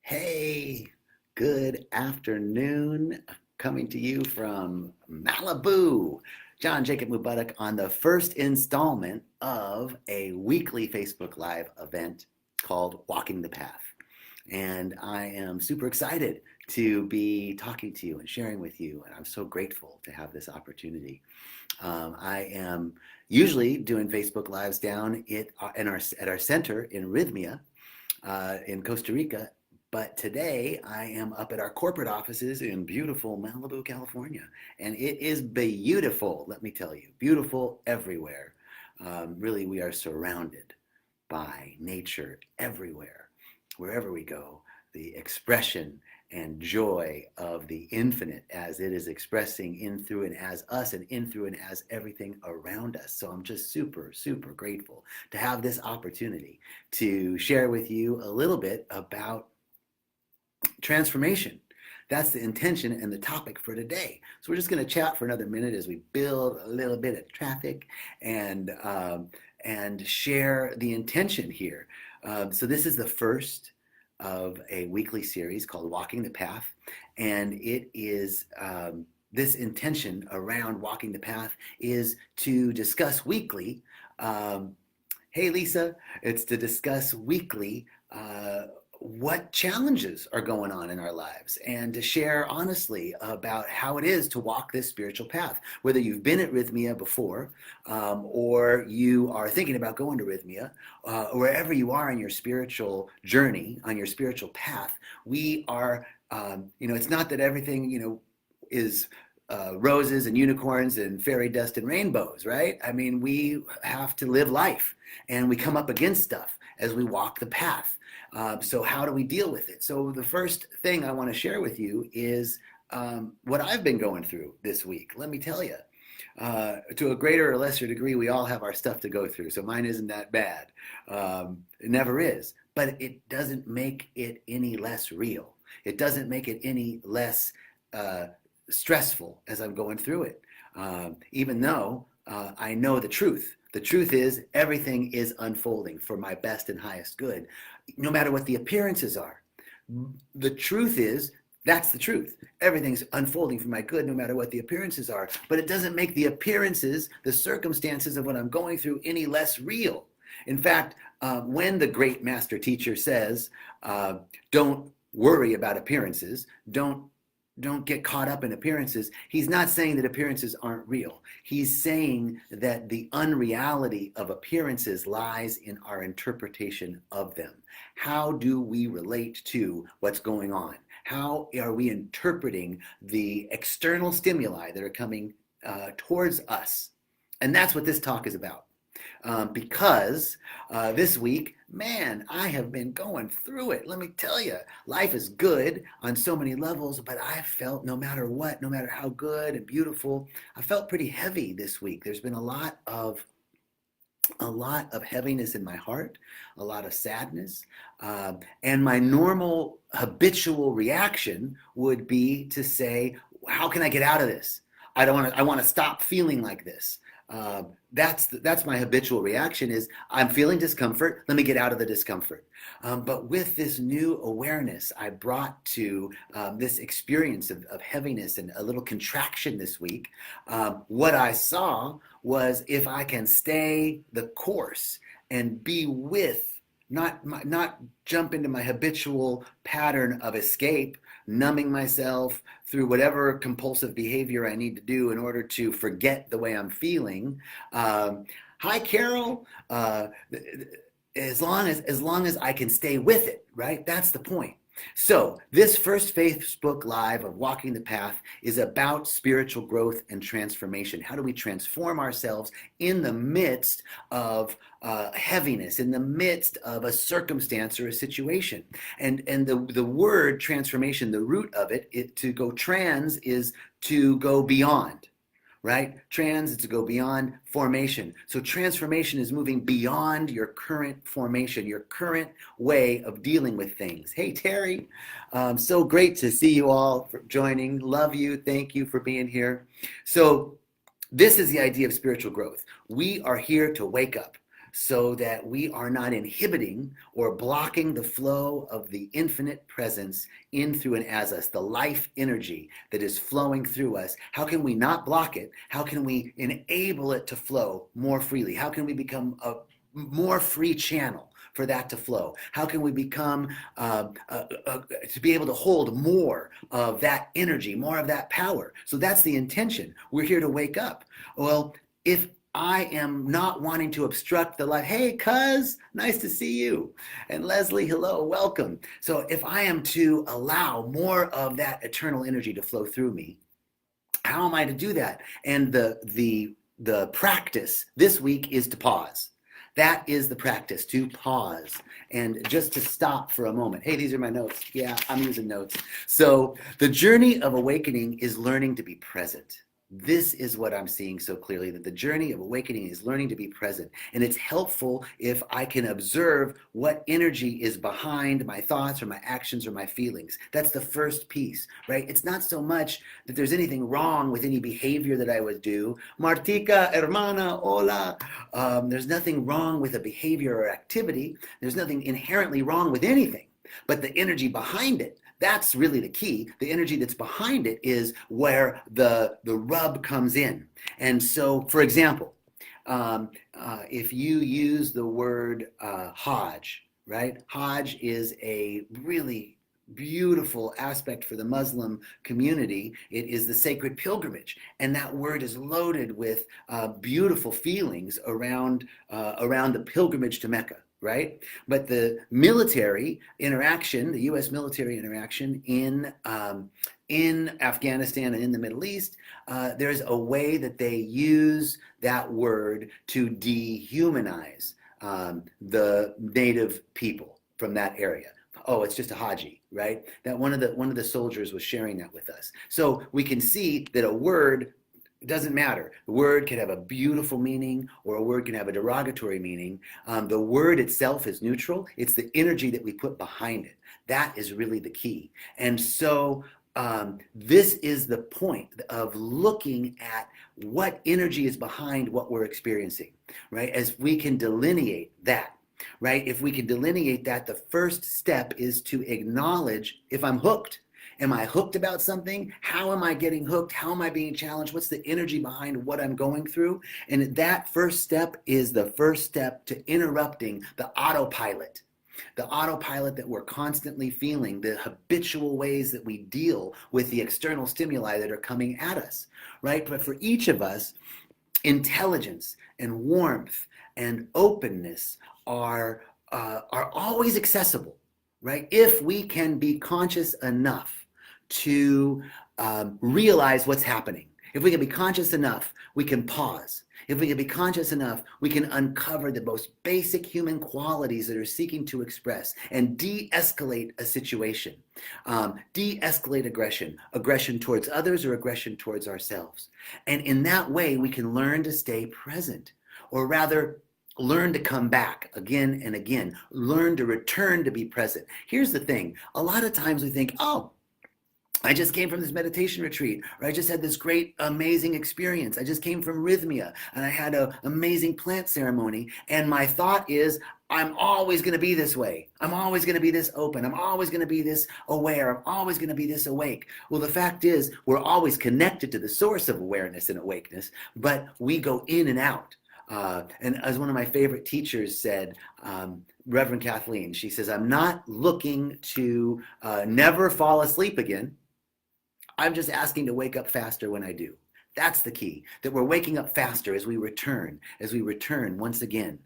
Hey, good afternoon. Coming to you from Malibu. John Jacob Mubarak on the first installment of a weekly Facebook Live event called Walking the Path. And I am super excited to be talking to you and sharing with you. And I'm so grateful to have this opportunity. I am usually doing Facebook Lives down at our center in Rythmia in Costa Rica. But today I am up at our corporate offices in beautiful Malibu, California. And it is beautiful, let me tell you, beautiful everywhere. Really, we are surrounded by nature everywhere. Wherever we go, the expression and joy of the infinite as it is expressing in, through, and as us, and in, through, and as everything around us. So I'm just super, super grateful to have this opportunity to share with you a little bit about transformation. That's the intention and the topic for today. So we're just going to chat for another minute as we build a little bit of traffic and share the intention here. So this is the first of a weekly series called Walking the Path, and it is this intention around Walking the Path is to discuss weekly. Hey Lisa, it's to discuss weekly what challenges are going on in our lives and to share honestly about how it is to walk this spiritual path. Whether you've been at Rythmia before or you are thinking about going to Rythmia, wherever you are in your spiritual journey, on your spiritual path, we are, it's not that everything, is roses and unicorns and fairy dust and rainbows, right? I mean, we have to live life and we come up against stuff as we walk the path. So how do we deal with it? So the first thing I want to share with you is what I've been going through this week. Let me tell you, to a greater or lesser degree, we all have our stuff to go through. So mine isn't that bad. It never is. But it doesn't make it any less real. It doesn't make it any less stressful as I'm going through it. Even though I know the truth. The truth is everything is unfolding for my best and highest good, no matter what the appearances are. The truth is, that's the truth. Everything's unfolding for my good, no matter what the appearances are. But it doesn't make the appearances, the circumstances of what I'm going through any less real. In fact, when the great master teacher says, don't worry about appearances, don't get caught up in appearances, he's not saying that appearances aren't real. He's saying that the unreality of appearances lies in our interpretation of them. How do we relate to what's going on? How are we interpreting the external stimuli that are coming towards us? And that's what this talk is about. Because this week, man, I have been going through it. Let me tell you, life is good on so many levels, but I felt no matter what, no matter how good and beautiful, I felt pretty heavy this week. There's been a lot of heaviness in my heart, a lot of sadness, and my normal habitual reaction would be to say, how can I get out of this? I want to stop feeling like this. That's my habitual reaction is I'm feeling discomfort. Let me get out of the discomfort. But with this new awareness I brought to this experience of heaviness and a little contraction this week, what I saw was if I can stay the course and be with, not jump into my habitual pattern of escape, numbing myself through whatever compulsive behavior I need to do in order to forget the way I'm feeling. Hi, Carol. As long as I can stay with it, right? That's the point. So this first Facebook Live of Walking the Path is about spiritual growth and transformation. How do we transform ourselves in the midst of heaviness, in the midst of a circumstance or a situation? And the word transformation, the root of it, to go trans is to go beyond. Right? Trans is to go beyond formation. So transformation is moving beyond your current formation, your current way of dealing with things. Hey, Terry, so great to see you all for joining. Love you. Thank you for being here. So this is the idea of spiritual growth. We are here to wake up. so that we are not inhibiting or blocking the flow of the infinite presence in, through, and as us, the life energy that is flowing through us. How can we not block it? How can we enable it to flow more freely? How can we become a more free channel for that to flow? How can we become to be able to hold more of that energy, more of that power? So that's the intention. We're here to wake up. Well, if I am not wanting to obstruct the light, hey, cuz, nice to see you. And Leslie, hello, welcome. So if I am to allow more of that eternal energy to flow through me, how am I to do that? And the practice this week is to pause. That is the practice, to pause and just to stop for a moment. Hey, these are my notes. Yeah, I'm using notes. So the journey of awakening is learning to be present. This is what I'm seeing so clearly, that the journey of awakening is learning to be present. And it's helpful if I can observe what energy is behind my thoughts or my actions or my feelings. That's the first piece, right? It's not so much that there's anything wrong with any behavior that I would do. Martica, hermana, hola. There's nothing wrong with a behavior or activity. There's nothing inherently wrong with anything. But the energy behind it, that's really the key. The energy that's behind it is where the rub comes in. And so, for example, if you use the word Hajj, right? Hajj is a really beautiful aspect for the Muslim community. It is the sacred pilgrimage, and that word is loaded with beautiful feelings around the pilgrimage to Mecca, right? But the military interaction, the U.S. military interaction in Afghanistan and in the Middle East, there's a way that they use that word to dehumanize the native people from that area. Oh, it's just a Haji, right? That one of the soldiers was sharing that with us. So we can see that a word, it doesn't matter. The word can have a beautiful meaning or a word can have a derogatory meaning. The word itself is neutral. It's the energy that we put behind it. That is really the key. And so this is the point of looking at what energy is behind what we're experiencing, right? As we can delineate that, right? If we can delineate that, the first step is to acknowledge if I'm hooked. Am I hooked about something? How am I getting hooked? How am I being challenged? What's the energy behind what I'm going through? And that first step is the first step to interrupting the autopilot that we're constantly feeling, the habitual ways that we deal with the external stimuli that are coming at us, right? But for each of us, intelligence and warmth and openness are always accessible, right? If we can be conscious enough to realize what's happening. If we can be conscious enough, we can pause. If we can be conscious enough, we can uncover the most basic human qualities that are seeking to express and de-escalate a situation. De-escalate aggression towards others or aggression towards ourselves. And in that way, we can learn to stay present, or rather, learn to come back again and again. Learn to return to be present. Here's the thing. A lot of times we think, oh, I just came from this meditation retreat, or I just had this great, amazing experience. I just came from Rythmia, and I had an amazing plant ceremony. And my thought is, I'm always going to be this way. I'm always going to be this open. I'm always going to be this aware. I'm always going to be this awake. Well, the fact is, we're always connected to the source of awareness and awakeness, but we go in and out. And as one of my favorite teachers said, Reverend Kathleen, she says, I'm not looking to never fall asleep again. I'm just asking to wake up faster when I do. That's the key, that we're waking up faster as we return once again.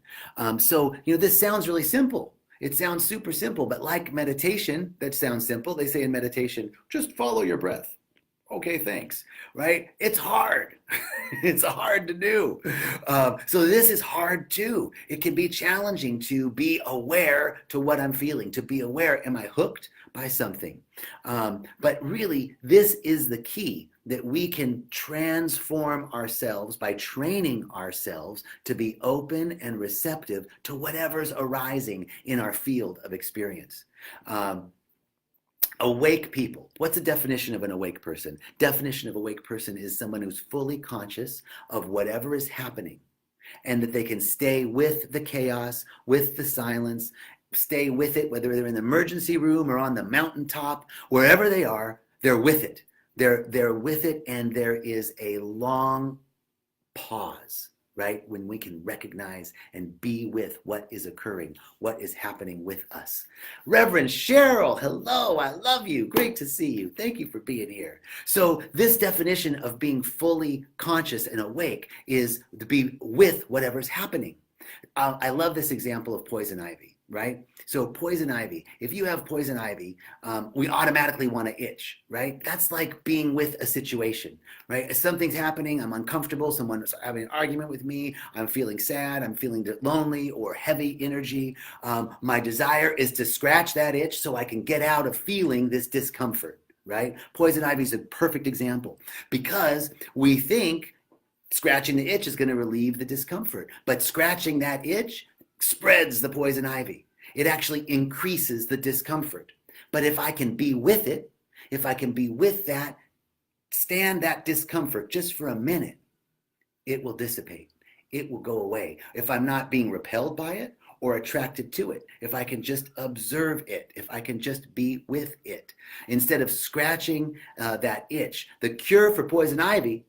So, this sounds really simple. It sounds super simple, but like meditation, that sounds simple. They say in meditation, just follow your breath. Okay, thanks, right? It's hard. It's hard to do. So this is hard too. It can be challenging to be aware to what I'm feeling, to be aware, am I hooked by something? But really, this is the key, that we can transform ourselves by training ourselves to be open and receptive to whatever's arising in our field of experience. Awake people. What's the definition of an awake person? Definition of awake person is someone who's fully conscious of whatever is happening. and that they can stay with the chaos, with the silence, stay with it, whether they're in the emergency room or on the mountaintop, wherever they are, they're with it. They're with it, and there is a long pause, right? When we can recognize and be with what is occurring, what is happening with us. Reverend Cheryl, hello, I love you. Great to see you. Thank you for being here. So this definition of being fully conscious and awake is to be with whatever's happening. I love this example of poison ivy, right? So poison ivy, if you have poison ivy, we automatically want to itch, right? That's like being with a situation, right? If something's happening, I'm uncomfortable, someone's having an argument with me, I'm feeling sad, I'm feeling lonely or heavy energy. My desire is to scratch that itch so I can get out of feeling this discomfort, right? Poison ivy is a perfect example because we think scratching the itch is going to relieve the discomfort, but scratching that itch spreads the poison ivy. It actually increases the discomfort. But if I can be with it, if I can be with that, stand that discomfort just for a minute, it will dissipate. It will go away. If I'm not being repelled by it or attracted to it, if I can just observe it, if I can just be with it, instead of scratching that itch. The cure for poison ivy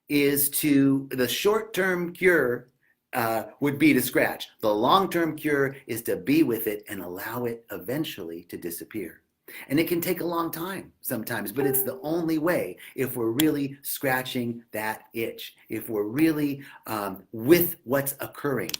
is the short-term cure would be to scratch. The long-term cure is to be with it and allow it eventually to disappear. And it can take a long time sometimes, but it's the only way if we're really scratching that itch, if we're really with what's occurring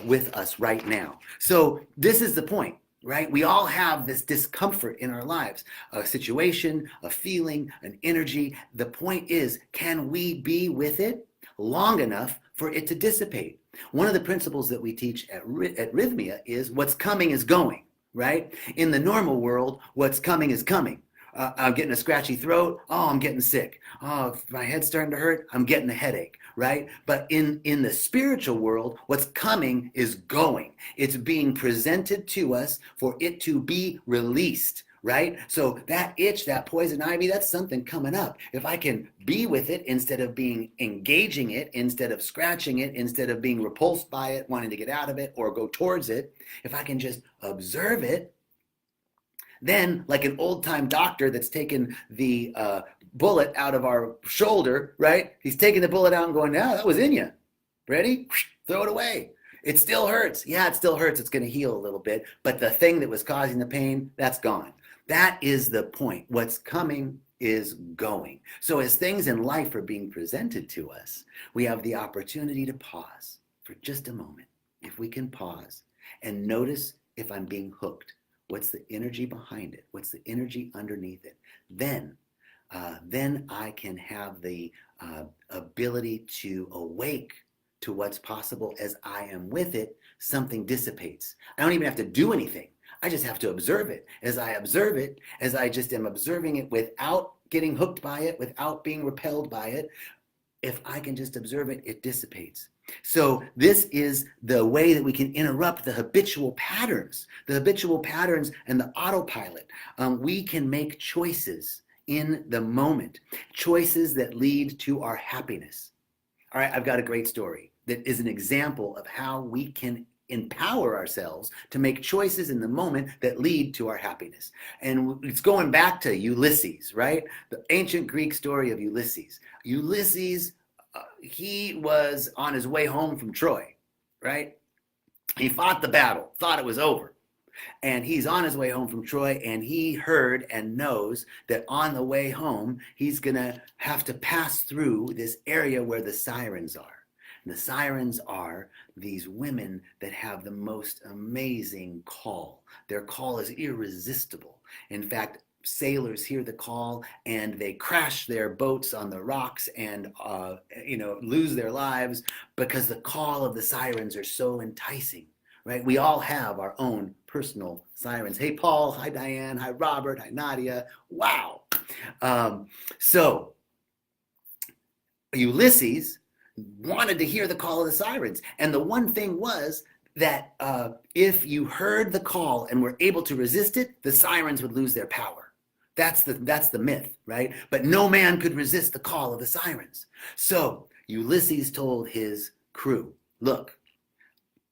with us right now. So this is the point, right? We all have this discomfort in our lives, a situation, a feeling, an energy. The point is, can we be with it long enough for it to dissipate? One of the principles that we teach at Rythmia is what's coming is going, right? In the normal world, what's coming is coming. I'm getting a scratchy throat. Oh, I'm getting sick. Oh, if my head's starting to hurt, I'm getting a headache, right? But in the spiritual world, what's coming is going. It's being presented to us for it to be released, right? So that itch, that poison ivy, that's something coming up. If I can be with it instead of engaging it, instead of scratching it, instead of being repulsed by it, wanting to get out of it or go towards it, if I can just observe it, then like an old-time doctor that's taken the bullet out of our shoulder, right? He's taking the bullet out and going, yeah, that was in you. Ready? Throw it away. It still hurts. Yeah, it still hurts. It's going to heal a little bit. But the thing that was causing the pain, that's gone. That is the point. What's coming is going. So as things in life are being presented to us, we have the opportunity to pause for just a moment. If we can pause and notice if I'm being hooked, what's the energy behind it? What's the energy underneath it? Then I can have the ability to awake to what's possible as I am with it. Something dissipates. I don't even have to do anything. I just have to observe it. As I observe it, as I just am observing it without getting hooked by it, without being repelled by it, if I can just observe it, it dissipates. So this is the way that we can interrupt the habitual patterns and the autopilot. We can make choices in the moment, choices that lead to our happiness. All right, I've got a great story that is an example of how we can empower ourselves to make choices in the moment that lead to our happiness. And it's going back to Ulysses, right? The ancient Greek story of Ulysses. Ulysses, he was on his way home from Troy, right? He fought the battle, thought it was over. And he's on his way home from Troy, and he heard and knows that on the way home, he's going to have to pass through this area where the sirens are. And the sirens are these women that have the most amazing call. Their call is irresistible. In fact, sailors hear the call and they crash their boats on the rocks and lose their lives because the call of the sirens are so enticing, right? We all have our own personal sirens. Hey, Paul. Hi, Diane. Hi, Robert. Hi, Nadia. Wow. So Ulysses wanted to hear the call of the sirens. And the one thing was that if you heard the call and were able to resist it, the sirens would lose their power. That's the myth, right? But no man could resist the call of the sirens. So Ulysses told his crew, look,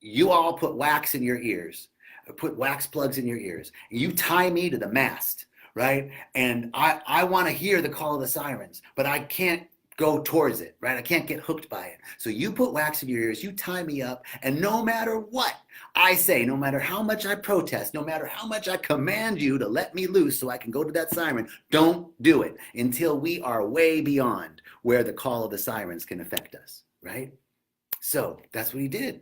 you all put wax in your ears, put wax plugs in your ears, and you tie me to the mast, right? And I want to hear the call of the sirens, but I can't go towards it, right? I can't get hooked by it. So you put wax in your ears, you tie me up, and no matter what I say, no matter how much I protest, no matter how much I command you to let me loose so I can go to that siren, don't do it until we are way beyond where the call of the sirens can affect us, right? So that's what he did.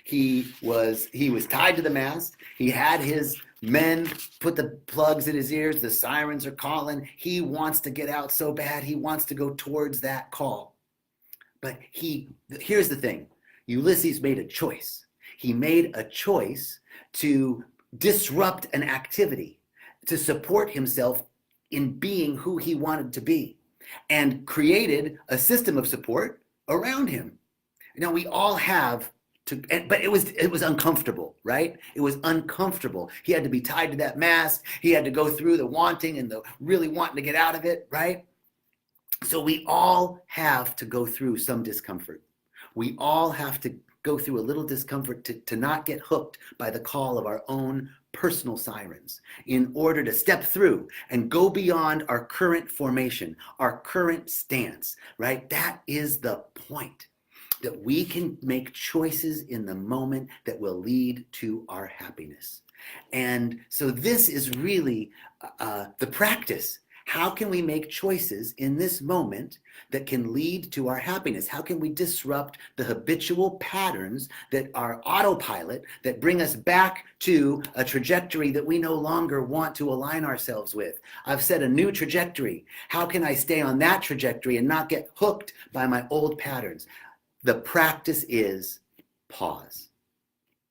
He was tied to the mast. He had his men put the plugs in his ears. The sirens are calling. He wants to get out so bad. He wants to go towards that call. But here's the thing. Ulysses made a choice. He made a choice to disrupt an activity, to support himself in being who he wanted to be, and created a system of support around him. Now, we all have but it was uncomfortable, right? It was uncomfortable. He had to be tied to that mast. He had to go through the wanting and the really wanting to get out of it, right? So we all have to go through some discomfort. We all have to go through a little discomfort to not get hooked by the call of our own personal sirens in order to step through and go beyond our current formation, our current stance, right? That is the point. That we can make choices in the moment that will lead to our happiness. And so this is really the practice. How can we make choices in this moment that can lead to our happiness? How can we disrupt the habitual patterns that are autopilot that bring us back to a trajectory that we no longer want to align ourselves with? I've set a new trajectory. How can I stay on that trajectory and not get hooked by my old patterns? The practice is pause.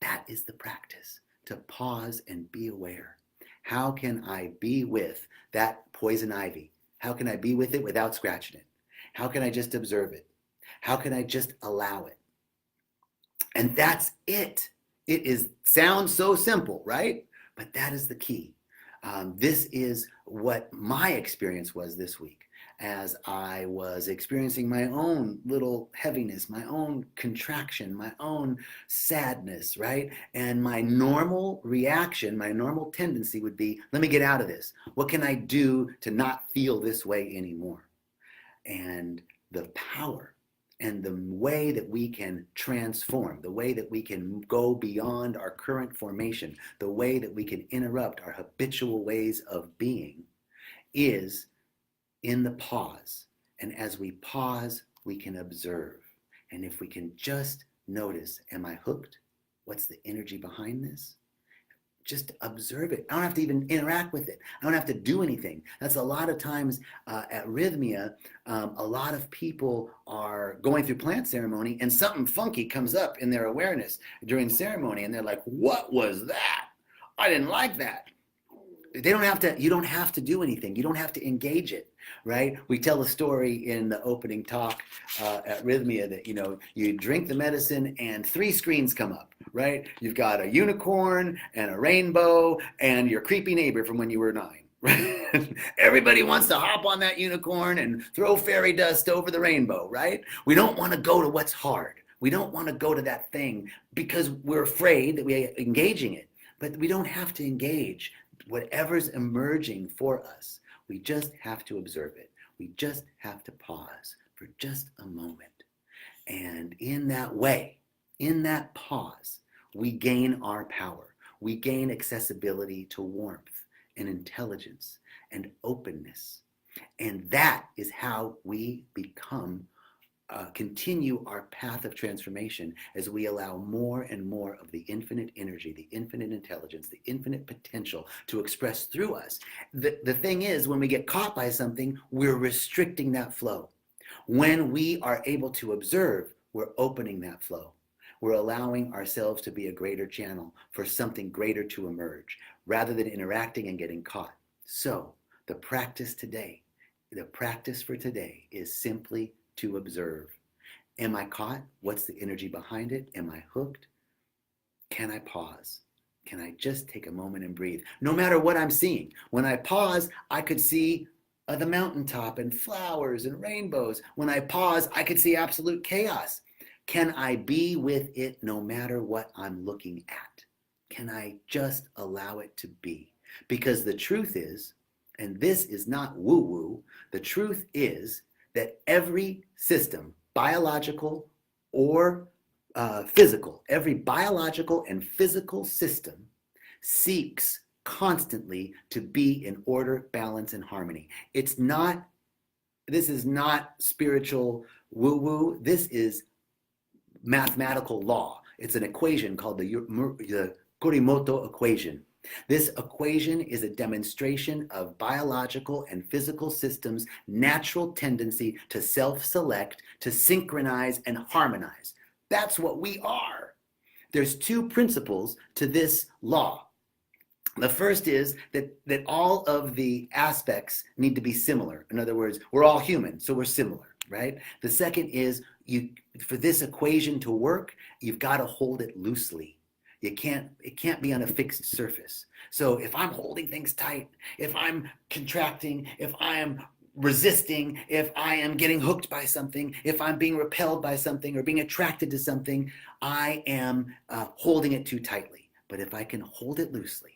That is the practice, to pause and be aware. How can I be with that poison ivy? How can I be with it without scratching it? How can I just observe it? How can I just allow it? And that's it. It sounds so simple, right? But that is the key. This is what my experience was this week, as I was experiencing my own little heaviness, my own contraction, my own sadness, right? And my normal reaction, my normal tendency would be, let me get out of this. What can I do to not feel this way anymore? And the power and the way that we can transform, the way that we can go beyond our current formation, the way that we can interrupt our habitual ways of being is in the pause. And as we pause, we can observe. And if we can just notice, am I hooked? What's the energy behind this? Just observe it. I don't have to even interact with it. I don't have to do anything. That's a lot of times at Rythmia, a lot of people are going through plant ceremony and something funky comes up in their awareness during ceremony and they're like, what was that? I didn't like that. You don't have to do anything. You don't have to engage it, right? We tell a story in the opening talk at Rythmia that, you drink the medicine and 3 screens come up, right? You've got a unicorn and a rainbow and your creepy neighbor from when you were 9. Right? Everybody wants to hop on that unicorn and throw fairy dust over the rainbow, right? We don't want to go to what's hard. We don't want to go to that thing because we're afraid that we're engaging it. But we don't have to engage whatever's emerging for us. We just have to observe it. We just have to pause for just a moment. And in that way, in that pause, we gain our power. We gain accessibility to warmth and intelligence and openness. And that is how we continue our path of transformation as we allow more and more of the infinite energy, the infinite intelligence, the infinite potential to express through us. The thing is, when we get caught by something, we're restricting that flow. When we are able to observe, we're opening that flow. We're allowing ourselves to be a greater channel for something greater to emerge, rather than interacting and getting caught. So the practice for today is simply to observe. Am I caught? What's the energy behind it? Am I hooked? Can I pause? Can I just take a moment and breathe? No matter what I'm seeing. When I pause, I could see the mountaintop and flowers and rainbows. When I pause, I could see absolute chaos. Can I be with it no matter what I'm looking at? Can I just allow it to be? Because the truth is, and this is not woo-woo, the truth is that every system, biological or physical, every biological and physical system seeks constantly to be in order, balance, and harmony. This is not spiritual woo-woo. This is mathematical law. It's an equation called the Kurimoto equation. This equation is a demonstration of biological and physical systems' natural tendency to self-select, to synchronize, and harmonize. That's what we are. There's two principles to this law. The first is that all of the aspects need to be similar. In other words, we're all human, so we're similar, right? The second is for this equation to work, you've got to hold it loosely. It can't be on a fixed surface. So if I'm holding things tight, if I'm contracting, if I am resisting, if I am getting hooked by something, if I'm being repelled by something or being attracted to something, I am holding it too tightly. But if I can hold it loosely,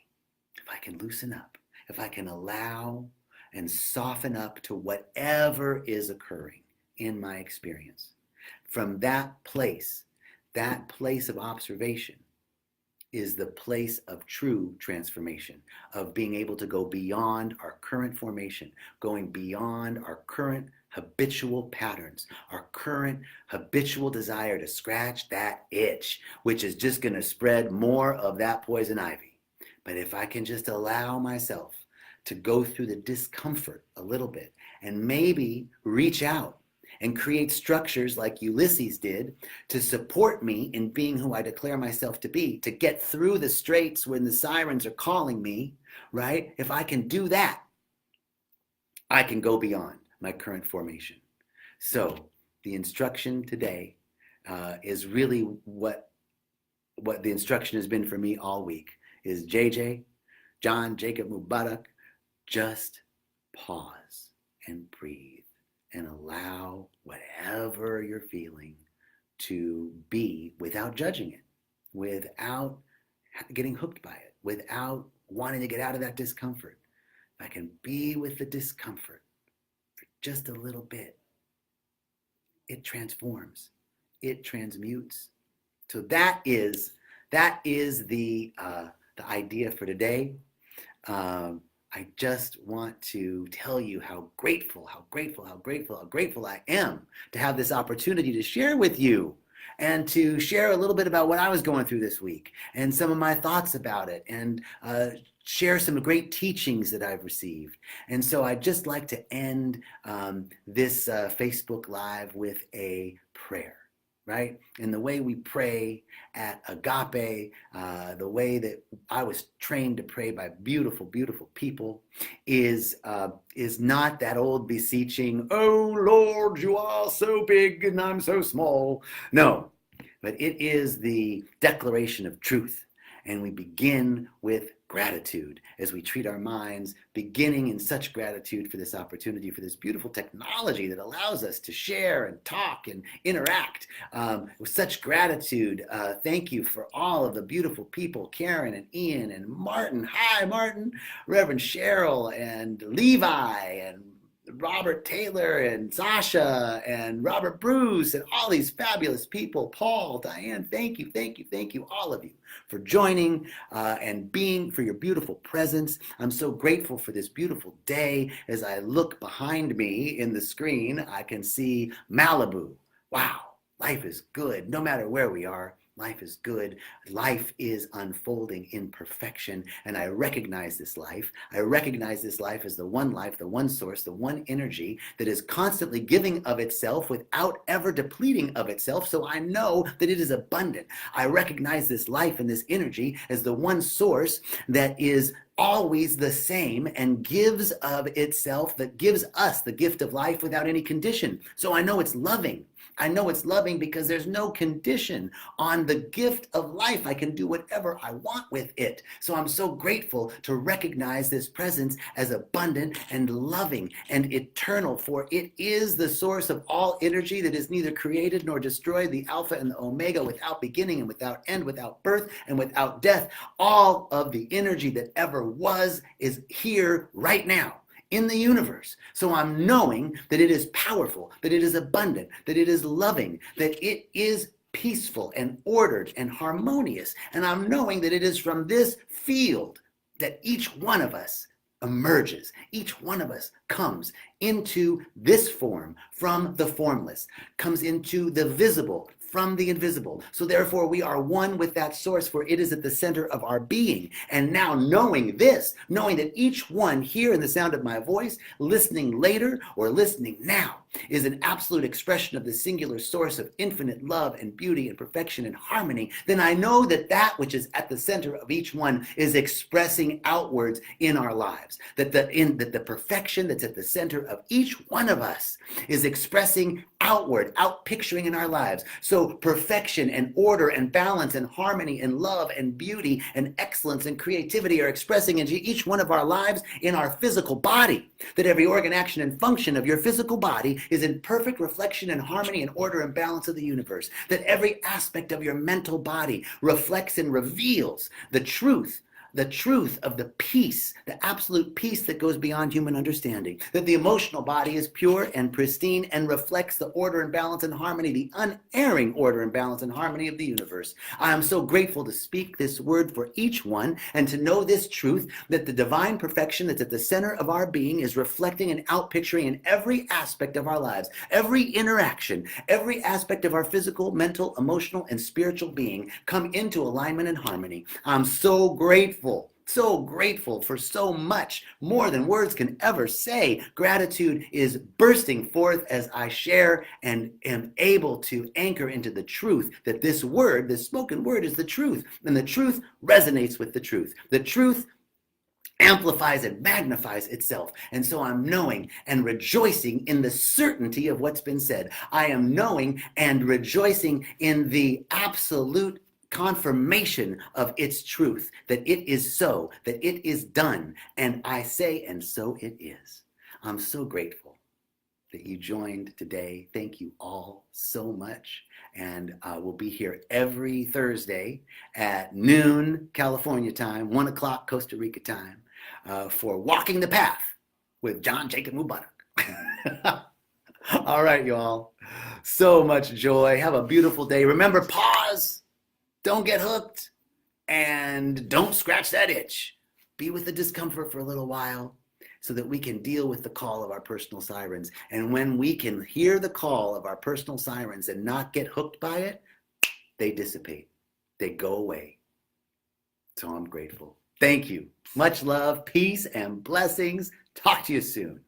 if I can loosen up, if I can allow and soften up to whatever is occurring in my experience, from that place of observation is the place of true transformation, of being able to go beyond our current formation, going beyond our current habitual patterns, our current habitual desire to scratch that itch, which is just going to spread more of that poison ivy. But if I can just allow myself to go through the discomfort a little bit and maybe reach out and create structures like Ulysses did to support me in being who I declare myself to be, to get through the straits when the sirens are calling me, right? If I can do that, I can go beyond my current formation. So the instruction today is really what the instruction has been for me all week is JJ, John Jacob Mubarak, just pause and breathe and allow whatever you're feeling to be without judging it, without getting hooked by it, without wanting to get out of that discomfort. If I can be with the discomfort for just a little bit, it transforms, it transmutes. So that is the idea for today. I just want to tell you how grateful I am to have this opportunity to share with you and to share a little bit about what I was going through this week and some of my thoughts about it and share some great teachings that I've received. And so I'd just like to end this Facebook Live with a prayer. Right? And the way we pray at Agape, the way that I was trained to pray by beautiful, beautiful people is not that old beseeching, oh Lord, you are so big and I'm so small. No, but it is the declaration of truth. And we begin with gratitude as we treat our minds, beginning in such gratitude for this opportunity, for this beautiful technology that allows us to share and talk and interact with such gratitude. Thank you for all of the beautiful people, Karen and Ian and Martin. Hi, Martin, Reverend Cheryl and Levi and Robert Taylor and Sasha and Robert Bruce and all these fabulous people, Paul, Diane, thank you, all of you for joining and being, for your beautiful presence. I'm so grateful for this beautiful day. As I look behind me in the screen, I can see Malibu. Wow, life is good no matter where we are. Life is good. Life is unfolding in perfection. And I recognize this life. I recognize this life as the one life, the one source, the one energy that is constantly giving of itself without ever depleting of itself. So I know that it is abundant. I recognize this life and this energy as the one source that is always the same and gives of itself, that gives us the gift of life without any condition. So I know it's loving. I know it's loving because there's no condition on the gift of life. I can do whatever I want with it. So I'm so grateful to recognize this presence as abundant and loving and eternal, for it is the source of all energy that is neither created nor destroyed, the Alpha and the Omega, without beginning and without end, without birth and without death. All of the energy that ever was is here right now in the universe. So I'm knowing that it is powerful, that it is abundant, that it is loving, that it is peaceful and ordered and harmonious. And I'm knowing that it is from this field that each one of us emerges. Each one of us comes into this form from the formless, comes into the visible from the invisible. So therefore we are one with that source, for it is at the center of our being. And now knowing this, knowing that each one here in the sound of my voice, listening later or listening now, is an absolute expression of the singular source of infinite love and beauty and perfection and harmony, then I know that that which is at the center of each one is expressing outwards in our lives. That the perfection that's at the center of each one of us is expressing outward, out picturing in our lives. So perfection and order and balance and harmony and love and beauty and excellence and creativity are expressing into each one of our lives in our physical body. That every organ, action, and function of your physical body is in perfect reflection and harmony and order and balance of the universe. That every aspect of your mental body reflects and reveals the truth of the peace, the absolute peace that goes beyond human understanding. That the emotional body is pure and pristine and reflects the order and balance and harmony, the unerring order and balance and harmony of the universe. I am so grateful to speak this word for each one and to know this truth, that the divine perfection that's at the center of our being is reflecting and outpicturing in every aspect of our lives, every interaction, every aspect of our physical, mental, emotional, and spiritual being come into alignment and harmony. I'm so grateful for so much, more than words can ever say. Gratitude is bursting forth as I share and am able to anchor into the truth that this word, this spoken word, is the truth, and the truth resonates with the truth. The truth amplifies and magnifies itself. And so I'm knowing and rejoicing in the certainty of what's been said. I am knowing and rejoicing in the absolute confirmation of its truth, that it is so, that it is done. And I say, and so it is. I'm so grateful that you joined today. Thank you all so much. And we'll be here every Thursday at noon California time, 1 o'clock Costa Rica time, for Walking the Path with John Jacob Mubarak. All right, y'all. So much joy. Have a beautiful day. Remember, pause. Don't get hooked, and don't scratch that itch. Be with the discomfort for a little while so that we can deal with the call of our personal sirens. And when we can hear the call of our personal sirens and not get hooked by it, they dissipate. They go away. So I'm grateful. Thank you. Much love, peace, and blessings. Talk to you soon.